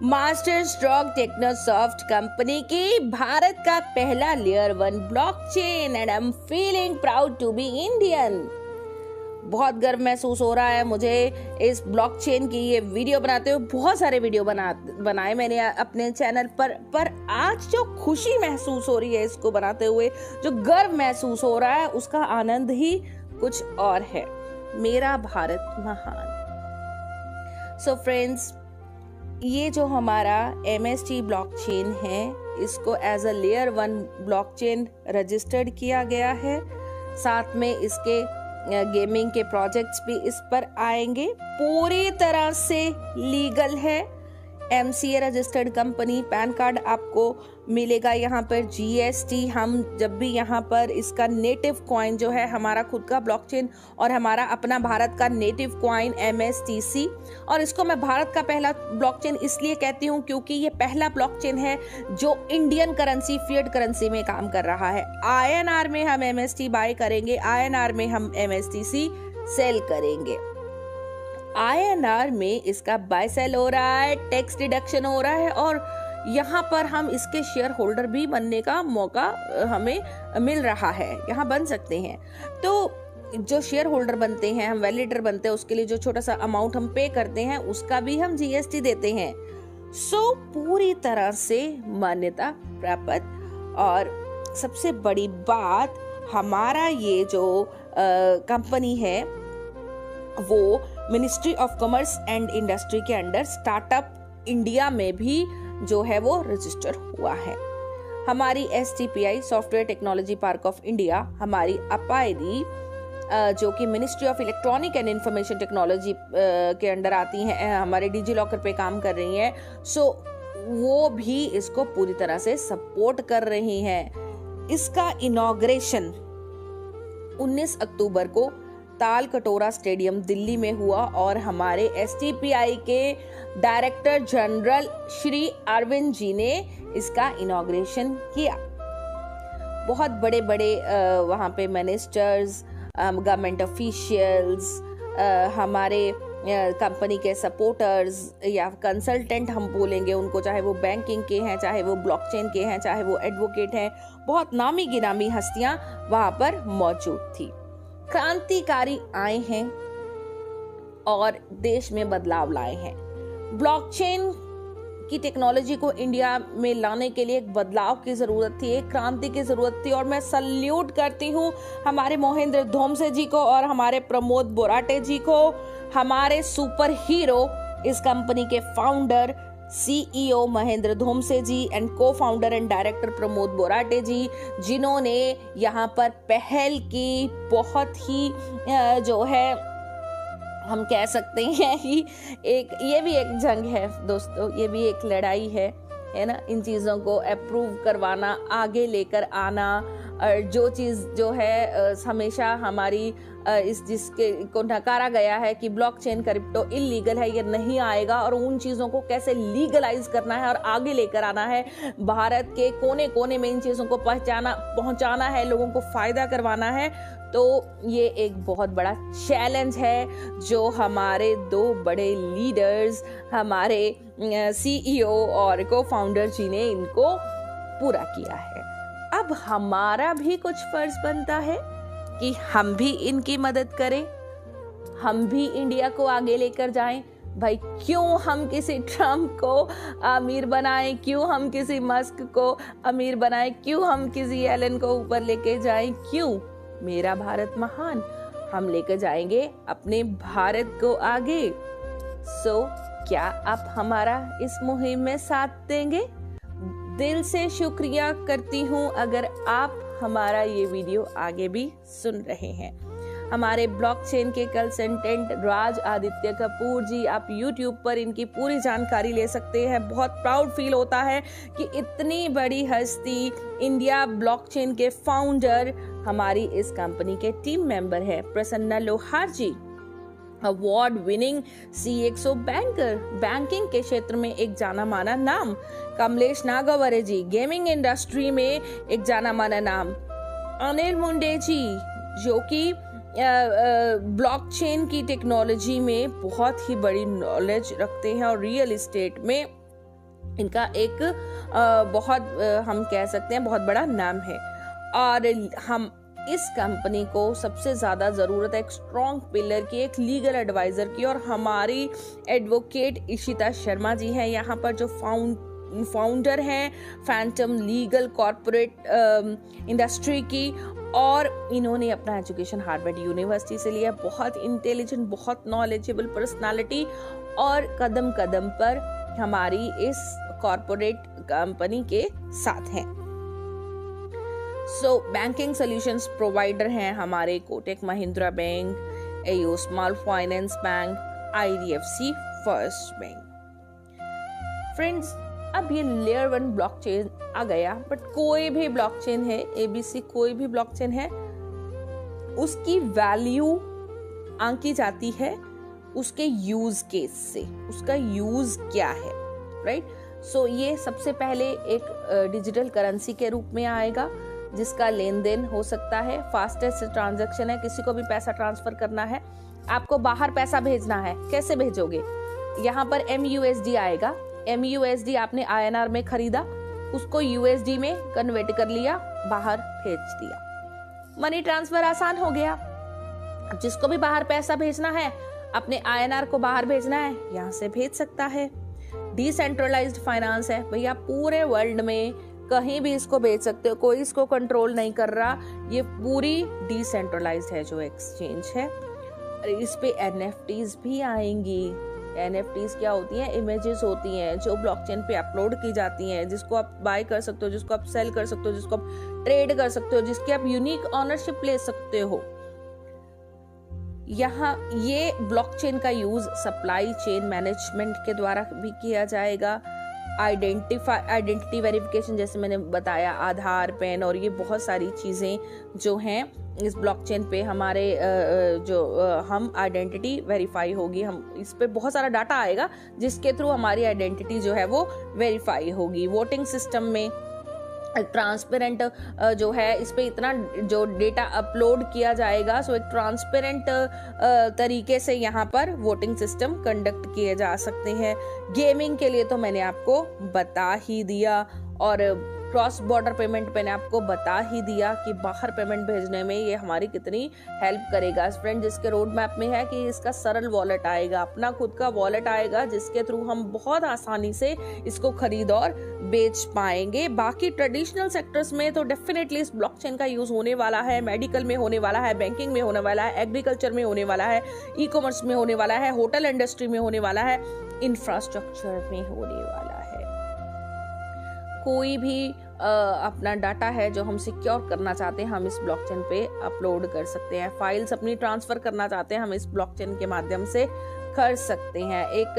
Master stroke टेक्नोसॉफ्ट company की भारत का पहला layer 1 blockchain and I am feeling proud to be Indian. बहुत गर्व महसूस हो रहा है मुझे इस ब्लॉकचेन की ये वीडियो बनाते हुए। बहुत सारे वीडियो बनाए मैंने अपने चैनल पर आज जो खुशी महसूस हो रही है इसको बनाते हुए, जो गर्व महसूस हो रहा है, उसका आनंद ही कुछ और है। मेरा भारत महान। सो फ्रेंड्स, ये जो हमारा MST ब्लॉकचेन है, इसको as a layer 1 blockchain registered किया गया है। साथ में इसके गेमिंग के प्रोजेक्ट्स भी इस पर आएंगे। पूरी तरह से लीगल है। MCA registered company, pan card आपको मिलेगा यहाँ पर, GST। हम जब भी यहाँ पर इसका नेटिव कॉइन जो है, हमारा खुद का ब्लॉकचेन और हमारा अपना भारत का नेटिव कॉइन MSTC, और इसको मैं भारत का पहला ब्लॉकचेन इसलिए कहती हूँ क्योंकि ये पहला ब्लॉकचेन है जो इंडियन करेंसी, फिएट करेंसी में काम कर रहा है। INR में हम MST बाय करेंगे, INR में हम MSTC सेल करेंगे। INR में इसका बाय सेल हो रहा है, टैक्स डिडक्शन हो रहा है, और यहाँ पर हम इसके शेयर होल्डर भी बनने का मौका हमें मिल रहा है। यहाँ बन सकते हैं। तो जो शेयर होल्डर बनते हैं, हम वैलिडेटर बनते हैं, उसके लिए जो छोटा सा अमाउंट हम पे करते हैं उसका भी हम GST देते हैं। सो पूरी तरह से मान्यता प्राप्त। और सबसे बड़ी बात, हमारा ये जो कंपनी है वो ministry of commerce and industry के अंडर स्टार्टअप इंडिया में भी जो है वो रजिस्टर हुआ है। हमारी STPI, software technology park of India, हमारी अपायरी जो कि ministry of electronic and information technology के अंडर आती हैं, हमारे डिजी लॉकर पे काम कर रही हैं। सो वो भी इसको पूरी तरह से सपोर्ट कर रही हैं। इसका इनॉग्रेशन 19 अक्टूबर को ताल कटोरा स्टेडियम दिल्ली में हुआ और हमारे STPI के डायरेक्टर जनरल श्री अरविंद जी ने इसका इनॉग्रेशन किया। बहुत बड़े बड़े वहाँ पे मिनिस्टर्स, गवर्नमेंट ऑफिशियल्स, हमारे कंपनी के सपोर्टर्स या कंसल्टेंट हम बोलेंगे उनको, चाहे वो बैंकिंग के हैं, चाहे वो ब्लॉकचेन के हैं, चाहे वो एडवोकेट हैं, बहुत नामी गिनामी हस्तियां वहाँ पर मौजूद थी। क्रांतिकारी आए हैं और देश में बदलाव लाए हैं। ब्लॉकचेन की टेक्नोलॉजी को इंडिया में लाने के लिए एक बदलाव की जरूरत थी, एक क्रांति की जरूरत थी, और मैं सल्यूट करती हूँ हमारे मोहिंद्र धोमसे जी को और हमारे प्रमोद बोराटे जी को, हमारे सुपर हीरो, इस कंपनी के founder CEO Mahendra Dhomse ji and cofounder and director Pramod Borate ji, जिन्होंने यहाँ पर पहल की। बहुत ही जो है हम कह सकते हैं कि ये भी एक जंग है दोस्तों, ये भी एक लड़ाई है ना। इन चीज़ों को अप्रूव करवाना, आगे लेकर आना, और जो चीज़ जो है हमेशा हमारी जिसके को नकारा गया है कि ब्लॉकचेन क्रिप्टो इलीगल है, ये नहीं आएगा, और उन चीज़ों को कैसे लीगलाइज करना है और आगे लेकर आना है, भारत के कोने कोने में इन चीज़ों को पहुंचाना है, लोगों को फायदा करवाना है। तो ये एक बहुत बड़ा चैलेंज है जो हमारे दो बड़े लीडर्स, हमारे CEO और को फाउंडर जी ने इनको पूरा किया है। अब हमारा भी कुछ फर्ज बनता है कि हम भी इनकी मदद करें, हम भी इंडिया को आगे लेकर जाएं। भाई, क्यों हम किसी ट्रम्प को अमीर बनाएं, क्यों हम किसी मस्क को अमीर बनाएं, क्यों हम किसी एलन को ऊपर लेके जाएं, क्यों? मेरा भारत महान। हम लेकर जाएंगे अपने भारत को आगे। सो क्या आप हमारा इस मुहिम में साथ देंगे? दिल से शुक्रिया करती हूँ अगर आप हमारा ये वीडियो आगे भी सुन रहे हैं। हमारे ब्लॉकचेन के कंसल्टेंट राज आदित्य कपूर जी, आप YouTube पर इनकी पूरी जानकारी ले सकते हैं। बहुत प्राउड फील होता है कि इतनी बड़ी हस्ती, इंडिया ब्लॉकचेन के फाउंडर, हमारी इस कंपनी के टीम मेंबर है। Prasanna Lohar ji, award winning CXO banker, banking के क्षेत्र में एक जाना माना नाम। कमलेश नागावरे जी, गेमिंग इंडस्ट्री में एक जाना माना नाम। अनिल मुंडे जी, जो कि ब्लॉकचेन की टेक्नोलॉजी में बहुत ही बड़ी नॉलेज रखते हैं और रियल एस्टेट में इनका एक बहुत हम कह सकते हैं बहुत बड़ा नाम है। और हम इस कंपनी को सबसे ज़्यादा ज़रूरत है एक स्ट्रॉन्ग पिलर की, एक लीगल एडवाइज़र की, और हमारी एडवोकेट इशिता शर्मा जी हैं यहाँ पर, जो फाउंडर हैं फैंटम लीगल कॉर्पोरेट इंडस्ट्री की। और इन्होंने अपना एजुकेशन हार्वर्ड यूनिवर्सिटी से लिया। बहुत इंटेलिजेंट, बहुत नॉलेजेबल पर्सनालिटी, और कदम कदम पर हमारी इस कॉर्पोरेट कंपनी के साथ हैं। बैंकिंग सॉल्यूशंस प्रोवाइडर हैं हमारे Kotak Mahindra bank, AU small finance bank, IDFC first bank. Friends, अब ये लेयर 1 ब्लॉकचेन आ गया, बट कोई भी ब्लॉकचेन है, ABC कोई भी ब्लॉकचेन है, उसकी वैल्यू आंकी जाती है उसके यूज केस से, उसका यूज क्या है, राइट। ये सबसे पहले एक डिजिटल करेंसी के रूप में आएगा, जिसका लेन देन हो सकता है, फास्टेस्ट ट्रांजैक्शन है। किसी को भी पैसा ट्रांसफर करना है, आपको बाहर पैसा भेजना है, कैसे भेजोगे? यहाँ पर MUSD आएगा। MUSD आपने INR में खरीदा, उसको USD में कन्वर्ट कर लिया, बाहर भेज दिया, मनी ट्रांसफर आसान हो गया। जिसको भी बाहर पैसा भेजना है, अपने INR को बाहर भेजना है, यहाँ से भेज सकता है। डिसेंट्रलाइज्ड फाइनेंस है भैया, पूरे वर्ल्ड में कहीं भी इसको बेच सकते हो, कोई इसको कंट्रोल नहीं कर रहा, ये पूरी डिसेंट्रलाइज्ड है जो एक्सचेंज है। इस पे NFTs भी आएंगी। NFTs क्या होती हैं? इमेजेस होती हैं जो ब्लॉकचेन पे अपलोड की जाती हैं, जिसको आप बाय कर सकते हो, जिसको आप सेल कर सकते हो, जिसको आप ट्रेड कर सकते हो, जिसकी आप यूनिक ऑनरशिप ले सकते हो। यहाँ ये ब्लॉकचेन का यूज सप्लाई चेन मैनेजमेंट के द्वारा भी किया जाएगा। आइडेंटिटी वेरिफिकेशन, जैसे मैंने बताया, आधार, पैन, और ये बहुत सारी चीज़ें जो हैं इस ब्लॉकचेन पे हमारे हम आइडेंटिटी वेरीफाई होगी। हम इस पे बहुत सारा डाटा आएगा जिसके थ्रू हमारी आइडेंटिटी जो है वो वेरीफाई होगी। वोटिंग सिस्टम में ट्रांसपेरेंट जो है, इस पे इतना जो डेटा अपलोड किया जाएगा, सो एक ट्रांसपेरेंट तरीके से यहाँ पर वोटिंग सिस्टम कंडक्ट किए जा सकते हैं। गेमिंग के लिए तो मैंने आपको बता ही दिया, और क्रॉस बॉर्डर पेमेंट मैंने आपको बता ही दिया कि बाहर पेमेंट भेजने में ये हमारी कितनी हेल्प करेगा। फ्रेंड, जिसके रोड मैप में है कि इसका सरल वॉलेट आएगा, अपना खुद का वॉलेट आएगा, जिसके थ्रू हम बहुत आसानी से इसको खरीद और बेच पाएंगे। बाकी ट्रेडिशनल सेक्टर्स में तो डेफिनेटली इस ब्लॉकचेन का यूज होने वाला है। मेडिकल में होने वाला है, बैंकिंग में होने वाला है, एग्रीकल्चर में होने वाला है, ई-कॉमर्स में होने वाला है, होटल इंडस्ट्री में होने वाला है, इंफ्रास्ट्रक्चर में होने वाला है। कोई भी अपना डाटा है जो हम सिक्योर करना चाहते हैं, हम इस ब्लॉकचेन पे अपलोड कर सकते हैं। फाइल्स अपनी ट्रांसफर करना चाहते हैं, हम इस ब्लॉकचेन के माध्यम से कर सकते हैं। एक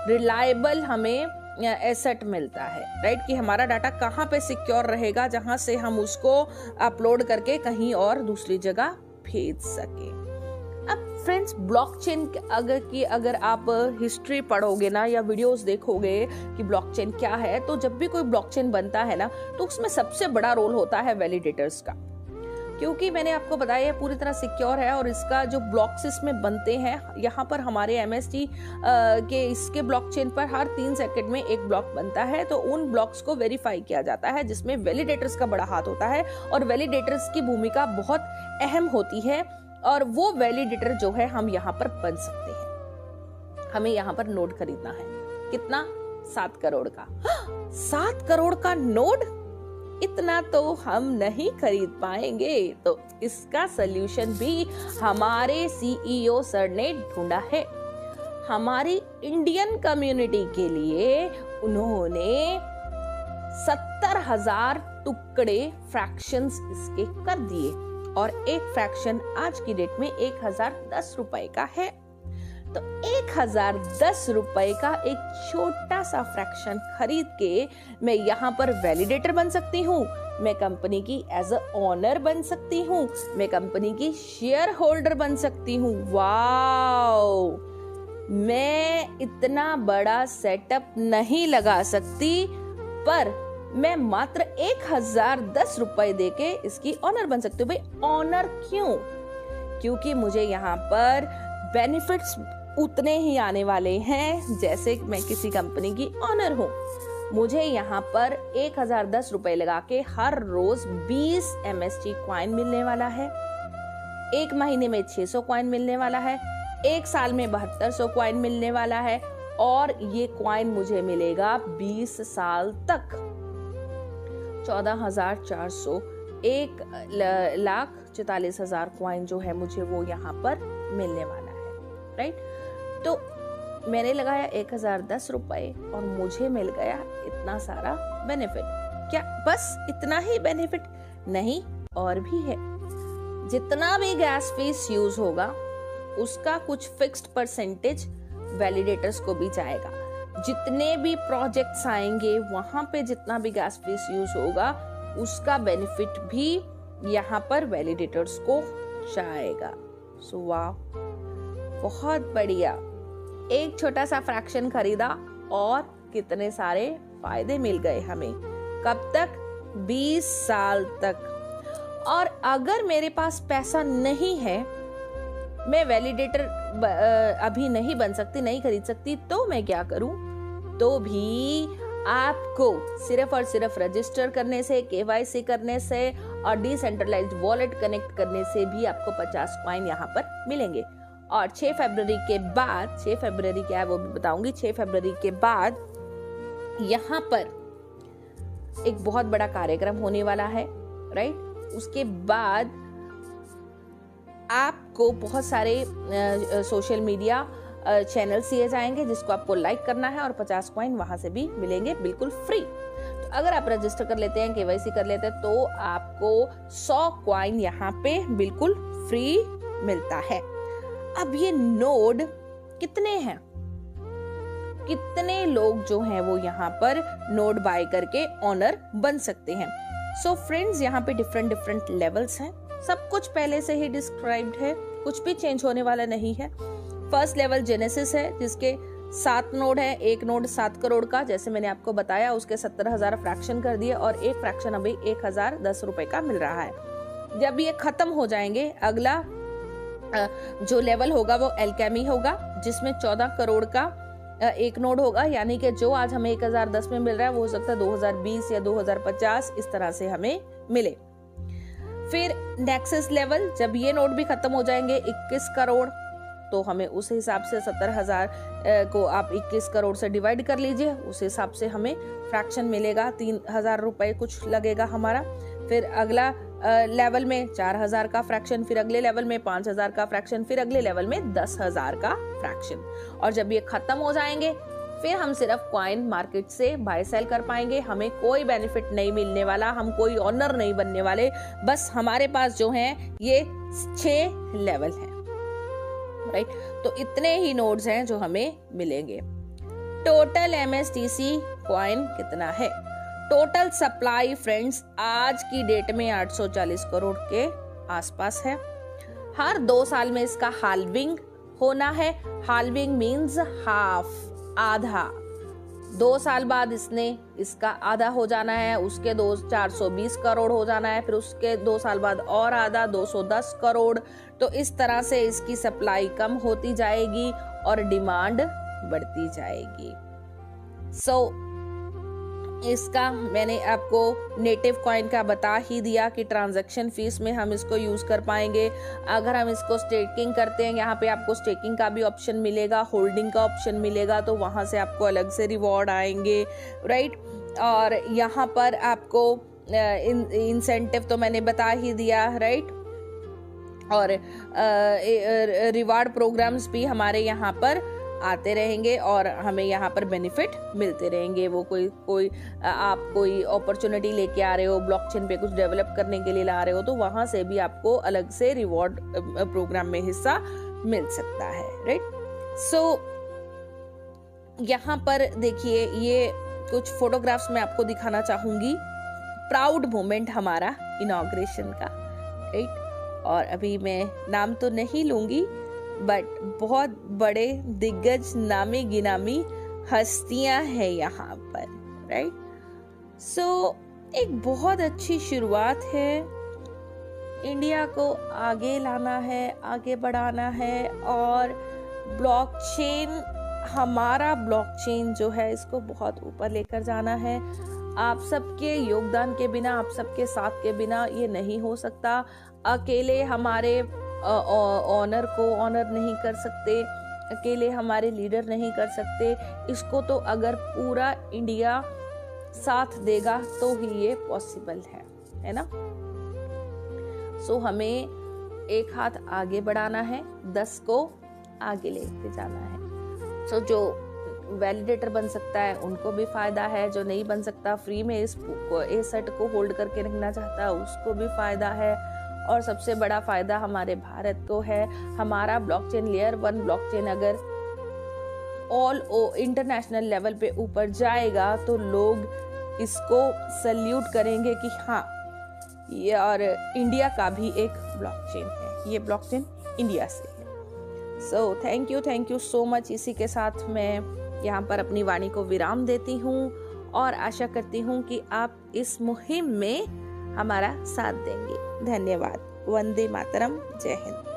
रिलायबल हमें एसेट मिलता है, राइट, कि हमारा डाटा कहाँ पे सिक्योर रहेगा, जहां से हम उसको अपलोड करके कहीं और दूसरी जगह भेज सके। अब फ्रेंड्स, ब्लॉकचेन अगर आप हिस्ट्री पढ़ोगे ना, या वीडियोस देखोगे कि ब्लॉकचेन क्या है, तो जब भी कोई ब्लॉकचेन बनता है ना, तो उसमें सबसे बड़ा रोल होता है वैलिडेटर्स का। क्योंकि मैंने आपको बताया पूरी तरह सिक्योर है, और इसका जो ब्लॉक्स इसमें बनते हैं, यहाँ पर हमारे MST के इसके ब्लॉकचेन पर हर 3 सेकंड में एक ब्लॉक बनता है, तो उन ब्लॉक्स को वेरीफाई किया जाता है, जिसमें वैलिडेटर्स का बड़ा हाथ होता है, और वैलिडेटर्स की भूमिका बहुत अहम होती है। और वो वैलिडेटर जो है हम यहाँ पर बन सकते हैं। हमें यहाँ पर नोड खरीदना है, कितना? 7 करोड़ का। 7 करोड़ का नोड, इतना तो हम नहीं खरीद पाएंगे। तो इसका सल्यूशन भी हमारे CEO सर ने ढूंढा है। हमारी इंडियन कम्युनिटी के लिए उन्होंने 70,000 टुकड़े फ्रैक्शंस इसके कर दिए, और एक फ्रैक्शन आज की डेट में 1010 रुपए का है। तो 1010 रुपए का एक छोटा सा फ्रैक्शन खरीद के मैं यहाँ पर वैलिडेटर बन सकती हूँ, मैं कंपनी की एज अ ओनर बन सकती हूँ, मैं कंपनी की शेयर होल्डर बन सकती हूँ। वाओ! मैं इतना बड़ा सेटअप नहीं लगा सकती, पर मैं मात्र 1010 रुपए देके इसकी ऑनर बन सकती हूँ। भाई, ऑनर क्यों? क्योंकि मुझे यहाँ पर बेनिफिट्स उतने ही आने वाले हैं जैसे मैं किसी कंपनी की ऑनर हूँ। मुझे यहाँ पर 1010 रुपए लगा के हर रोज 20 MST कॉइन मिलने वाला है। एक महीने में 600 कॉइन मिलने वाला है, एक साल में 7200 कॉइन मिलने वाला है, और ये कॉइन मुझे मिलेगा 20 साल तक। 14,400, 1,44,000 कॉइन जो है मुझे वो यहाँ पर मिलने वाला है, राइट। तो मैंने लगाया 1010 रुपए और मुझे मिल गया इतना सारा बेनिफिट। क्या बस इतना ही बेनिफिट? नहीं, और भी है। जितना भी गैस फीस यूज होगा उसका कुछ फिक्स्ड परसेंटेज वैलिडेटर्स को भी जाएगा। जितने भी प्रोजेक्ट्स आएंगे वहां पे जितना भी गैस फीस यूज होगा उसका बेनिफिट भी यहाँ पर वैलिडेटर्स को जाएगा। सो वाह, बहुत बढ़िया। एक छोटा सा फ्रैक्शन खरीदा और कितने सारे फायदे मिल गए हमें। कब तक? 20 साल तक। और अगर मेरे पास पैसा नहीं है, मैं वैलिडेटर अभी नहीं बन सकती, नहीं खरीद सकती, तो मैं क्या करूं? तो भी आपको सिर्फ और सिर्फ रजिस्टर करने से, KYC करने से और डिसेंट्रलाइज्ड वॉलेट कनेक्ट करने से भी आपको 50 कॉइन यहाँ पर मिलेंगे। और 6 फरवरी के बाद, 6 फरवरी क्या है वो भी बताऊंगी, 6 फरवरी के बाद यहाँ पर एक बहुत बड़ा कार्यक्रम होने वाला है, राइट। उसके बाद आपको बहुत सारे सोशल मीडिया चैनल्स दिए जाएंगे जिसको आपको लाइक करना है और 50 कॉइन वहां से भी मिलेंगे बिल्कुल फ्री। तो अगर आप रजिस्टर कर लेते हैं, KYC कर लेते हैं, तो आपको 100 कॉइन यहाँ पे बिल्कुल फ्री मिलता है। अब ये नोड कितने हैं, कितने लोग जो हैं वो यहाँ पर नोड बाय करके ऑनर बन सकते हैं? सो फ्रेंड्स, यहाँ पे डिफरेंट लेवल्स हैं। सब कुछ पहले से ही डिस्क्राइब्ड है, कुछ भी चेंज होने वाला नहीं है। फर्स्ट लेवल जेनेसिस है जिसके 7 नोड है, एक नोड 7 करोड़ का, जैसे मैंने आपको बताया, उसके 70,000 फ्रैक्शन कर दिए और एक फ्रैक्शन अभी 1010 रुपए का मिल रहा है। जब ये खत्म हो जाएंगे, अगला जो लेवल होगा वो एल्केमी होगा जिसमें 14 करोड़ का एक नोड होगा, यानी कि जो आज हमें 1010 में मिल रहा है वो हो सकता है 2020 या 2050 इस तरह से हमें मिले। फिर नेक्सस लेवल, जब ये नोड भी खत्म हो जाएंगे 21 करोड़, तो हमें उस हिसाब से 70,000 को आप 21 करोड़ से डिवाइड कर लीजिए, उस हिसाब से हमें फ्रैक्शन मिलेगा, 3,000 रुपए कुछ लगेगा हमारा। फिर अगला लेवल में 4,000 का फ्रैक्शन, फिर अगले लेवल में 5,000 का फ्रैक्शन, फिर अगले लेवल में 10,000 का फ्रैक्शन। और जब ये खत्म हो जाएंगे फिर हम सिर्फ कॉइन मार्केट से बाय सेल कर पाएंगे। हमें कोई बेनिफिट नहीं मिलने वाला, हम कोई ऑनर नहीं बनने वाले। बस हमारे पास जो है ये 6 लेवल है, राइट। तो इतने ही नोड्स हैं जो हमें मिलेंगे। टोटल MSTC कॉइन कितना है? टोटल सप्लाई फ्रेंड्स आज की डेट में 840 करोड़ के आसपास है। हर 2 साल में इसका हाल्विंग होना है। हाल्विंग मींस हाफ, आधा। 2 साल बाद इसका आधा हो जाना है, उसके 420 करोड़ हो जाना है, फिर उसके 2 साल बाद और आधा 210 करोड़। तो इस तरह से इसकी सप्लाई कम होती जाएगी और डिमांड बढ़ती जाएगी। इसका मैंने आपको नेटिव कॉइन का बता ही दिया कि ट्रांजैक्शन फीस में हम इसको यूज कर पाएंगे। अगर हम इसको स्टेकिंग करते हैं, यहाँ पे आपको स्टेकिंग का भी ऑप्शन मिलेगा, होल्डिंग का ऑप्शन मिलेगा, तो वहां से आपको अलग से रिवॉर्ड आएंगे, राइट। और यहाँ पर आपको इंसेंटिव तो मैंने बता ही दिया, राइट। और रिवार्ड प्रोग्राम्स भी हमारे यहाँ पर आते रहेंगे और हमें यहाँ पर बेनिफिट मिलते रहेंगे। वो आप कोई अपॉर्चुनिटी लेके आ रहे हो, ब्लॉकचेन पे कुछ डेवलप करने के लिए ला रहे हो, तो वहां से भी आपको अलग से रिवॉर्ड प्रोग्राम में हिस्सा मिल सकता है, राइट। यहाँ पर देखिए, ये कुछ फोटोग्राफ्स मैं आपको दिखाना चाहूंगी। प्राउड मोमेंट हमारा इनॉग्रेशन का, राइट। और अभी मैं नाम तो नहीं लूंगी, बट बहुत बड़े दिग्गज नामी गिनामी हस्तियां हैं यहाँ पर, राइट। एक बहुत अच्छी शुरुआत है। इंडिया को आगे लाना है, आगे बढ़ाना है और ब्लॉकचेन हमारा ब्लॉकचेन जो है इसको बहुत ऊपर लेकर जाना है। आप सबके योगदान के बिना, आप सबके साथ के बिना ये नहीं हो सकता। अकेले हमारे ऑनर को ऑनर नहीं कर सकते, अकेले हमारे लीडर नहीं कर सकते। इसको तो अगर पूरा इंडिया साथ देगा तो ही ये पॉसिबल है ना। सो हमें एक हाथ आगे बढ़ाना है, 10 को आगे लेके जाना है। सो जो वैलिडेटर बन सकता है उनको भी फायदा है, जो नहीं बन सकता फ्री में इस एसेट को होल्ड करके रखना चाहता है उसको भी फायदा है। और सबसे बड़ा फायदा हमारे भारत को है। हमारा ब्लॉकचेन लेयर 1 ब्लॉकचेन अगर ऑल इंटरनेशनल लेवल पे ऊपर जाएगा तो लोग इसको सल्यूट करेंगे कि हाँ ये और इंडिया का भी एक ब्लॉकचेन है, ये ब्लॉकचेन इंडिया से है। So thank you so much. इसी के साथ मैं यहाँ पर अपनी वाणी को विराम देती हूँ और आशा करती हूँ कि आप इस मुहिम में हमारा साथ देंगे। धन्यवाद। वंदे मातरम। जय हिंद।